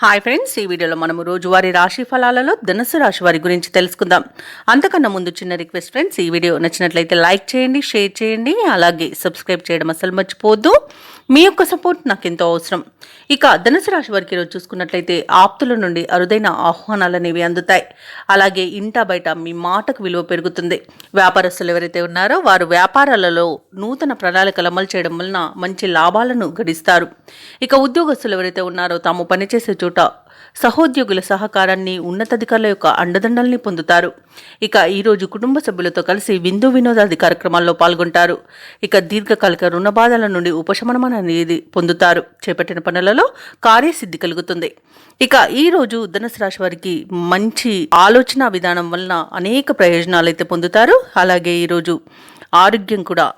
Hi friends, ఈ వీడియోలో మనము రోజువారీ రాశి ఫలాలలో ధనుసు రాశి వారి గురించి తెలుసుకుందాం. అంతకన్నా ముందు చిన్న రిక్వెస్ట్ ఫ్రెండ్స్, ఈ వీడియో నచ్చినట్లయితే లైక్ చేయండి, షేర్ చేయండి, అలాగే సబ్స్క్రైబ్ చేయడం అసలు మర్చిపోవద్దు. మీ యొక్క సపోర్ట్ నాకు ఎంతో అవసరం. ఇక ధనుసు రాశి వారికి ఈరోజు చూసుకున్నట్లయితే ఆప్తుల నుండి అరుదైన ఆహ్వానాలు అనేవి అందుతాయి. అలాగే ఇంటా బయట మీ మాటకు విలువ పెరుగుతుంది. వ్యాపారస్తులు ఎవరైతే ఉన్నారో వారు వ్యాపారాలలో నూతన ప్రణాళికలు అమలు చేయడం వలన మంచి లాభాలను గడిస్తారు. ఇక ఉద్యోగస్తులు ఎవరైతే ఉన్నారో తాము పనిచేసే చోట సహోద్యోగుల సహకారాన్ని, ఉన్నతాధికారుల యొక్క అండదండల్ని పొందుతారు. ఇక ఈరోజు కుటుంబ సభ్యులతో కలిసి విందు వినోదాది కార్యక్రమాల్లో పాల్గొంటారు. ఇక దీర్ఘకాలిక రుణ బాధల నుండి ఉపశమనం అనేది పొందుతారు. చేపట్టిన పనులలో కార్యసిద్ధి కలుగుతుంది. ఇక ఈ రోజు ధనుసు రాశి వారికి మంచి ఆలోచన విధానం వలన అనేక ప్రయోజనాలు అయితే పొందుతారు. అలాగే ఈరోజు ఆరోగ్యం కూడా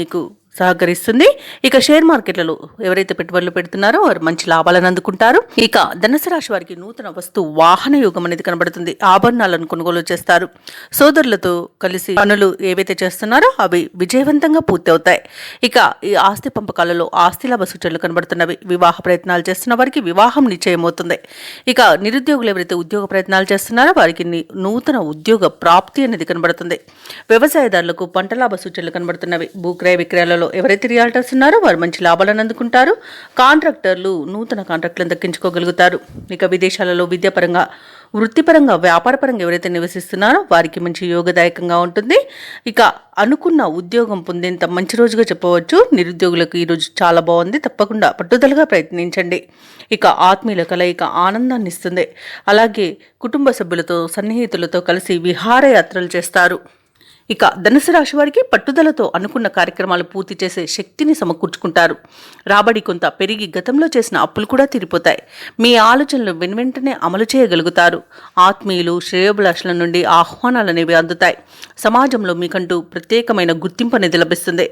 మీకు సహకరిస్తుంది. ఇక షేర్ మార్కెట్లలో ఎవరైతే పెట్టుబడులు పెడుతున్నారో వారు మంచి లాభాలను అందుకుంటారు. ఇక ధనుసు రాశి వారికి నూతన వస్తు వాహన యోగం అనేది కనబడుతుంది. ఆభరణాలను కొనుగోలు చేస్తారు. సోదరులతో కలిసి పనులు ఏవైతే చేస్తున్నారో అవి విజయవంతంగా పూర్తి అవుతాయి. ఇక ఈ ఆస్తి పంపకాలలో ఆస్తి లాభ సూచనలు కనబడుతున్నవి. వివాహ ప్రయత్నాలు చేస్తున్న వారికి వివాహం నిశ్చయమవుతుంది. ఇక నిరుద్యోగులు ఎవరైతే ఉద్యోగ ప్రయత్నాలు చేస్తున్నారో వారికి నూతన ఉద్యోగ ప్రాప్తి అనేది కనబడుతుంది. వ్యవసాయదారులకు పంట లాభ సూచనలు కనబడుతున్నవి. భూక్రయ విక్రయాలలో ఎవరైతే రియాల్టర్స్ ఉన్నారో వారు మంచి లాభాలను అందుకుంటారు. కాంట్రాక్టర్లు నూతన కాంట్రాక్టులను దక్కించుకోగలుగుతారు. ఇక విదేశాలలో విద్యాపరంగా, వృత్తిపరంగా, వ్యాపారపరంగా ఎవరైతే నివసిస్తున్నారో వారికి మంచి యోగదాయకంగా ఉంటుంది. ఇక అనుకున్న ఉద్యోగం పొందేంత మంచి రోజుగా చెప్పవచ్చు. నిరుద్యోగులకు ఈరోజు చాలా బాగుంది. తప్పకుండా పట్టుదలగా ప్రయత్నించండి. ఇక ఆత్మీయుల కలయిక ఆనందాన్ని ఇస్తుంది. అలాగే కుటుంబ సభ్యులతో, సన్నిహితులతో కలిసి విహారయాత్రలు చేస్తారు. ఇక ధనుసు రాశి వారికి పట్టుదలతో అనుకున్న కార్యక్రమాలు పూర్తి చేసే శక్తిని సమకూర్చుకుంటారు. రాబడి కొంత పెరిగి గతంలో చేసిన అప్పులు కూడా తీరిపోతాయి. మీ ఆలోచనలు వెనువెంటనే అమలు చేయగలుగుతారు. ఆత్మీయులు, శ్రేయోభిలాషుల నుండి ఆహ్వానాలు అనేవి అందుతాయి. సమాజంలో మీకంటూ ప్రత్యేకమైన గుర్తింపు అనేది లభిస్తుంది.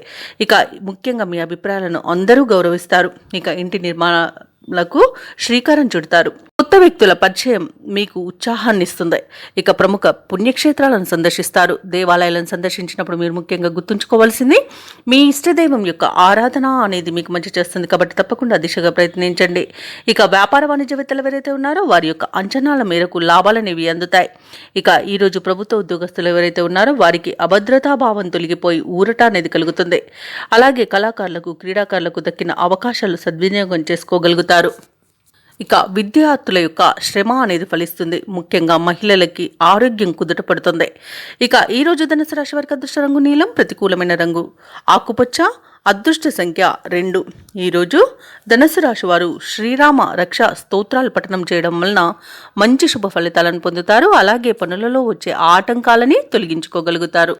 ఇక ముఖ్యంగా మీ అభిప్రాయాలను అందరూ గౌరవిస్తారు. ఇక ఇంటి నిర్మాణాలకు శ్రీకారం చుడతారు. కొత్త వ్యక్తుల పరిచయం మీకు ఉత్సాహాన్ని ఇస్తుంది. ఇక ప్రముఖ పుణ్యక్షేత్రాలను సందర్శిస్తారు. దేవాలయాలను సందర్శించినప్పుడు మీరు ముఖ్యంగా గుర్తుంచుకోవాల్సింది మీ ఇష్టదైవం యొక్క ఆరాధన అనేది మీకు మంచి చేస్తుంది. కాబట్టి తప్పకుండా దిశగా ప్రయత్నించండి. ఇక వ్యాపార వాణిజ్యవేత్తలు ఎవరైతే ఉన్నారో వారి యొక్క అంచనాల మేరకు లాభాలనేవి అందుతాయి. ఇక ఈరోజు ప్రభుత్వ ఉద్యోగస్తులు ఎవరైతే ఉన్నారో వారికి అభద్రతాభావం తొలగిపోయి ఊరట అనేది కలుగుతుంది. అలాగే కళాకారులకు, క్రీడాకారులకు దక్కిన అవకాశాలు సద్వినియోగం చేసుకోగలుగుతారు. ఇక విద్యార్థుల యొక్క శ్రమ అనేది ఫలిస్తుంది. ముఖ్యంగా మహిళలకి ఆరోగ్యం కుదుట పడుతుంది. ఇక ఈ రోజు ధనుసు రాశి వారికి అదృష్ట రంగు నీలం, ప్రతికూలమైన రంగు ఆకుపచ్చ, అదృష్ట సంఖ్య 2. ఈరోజు ధనుసు రాశి వారు శ్రీరామ రక్ష స్తోత్రాలు పఠనం చేయడం వలన మంచి శుభ ఫలితాలను పొందుతారు. అలాగే పనులలో వచ్చే ఆటంకాలని తొలగించుకోగలుగుతారు.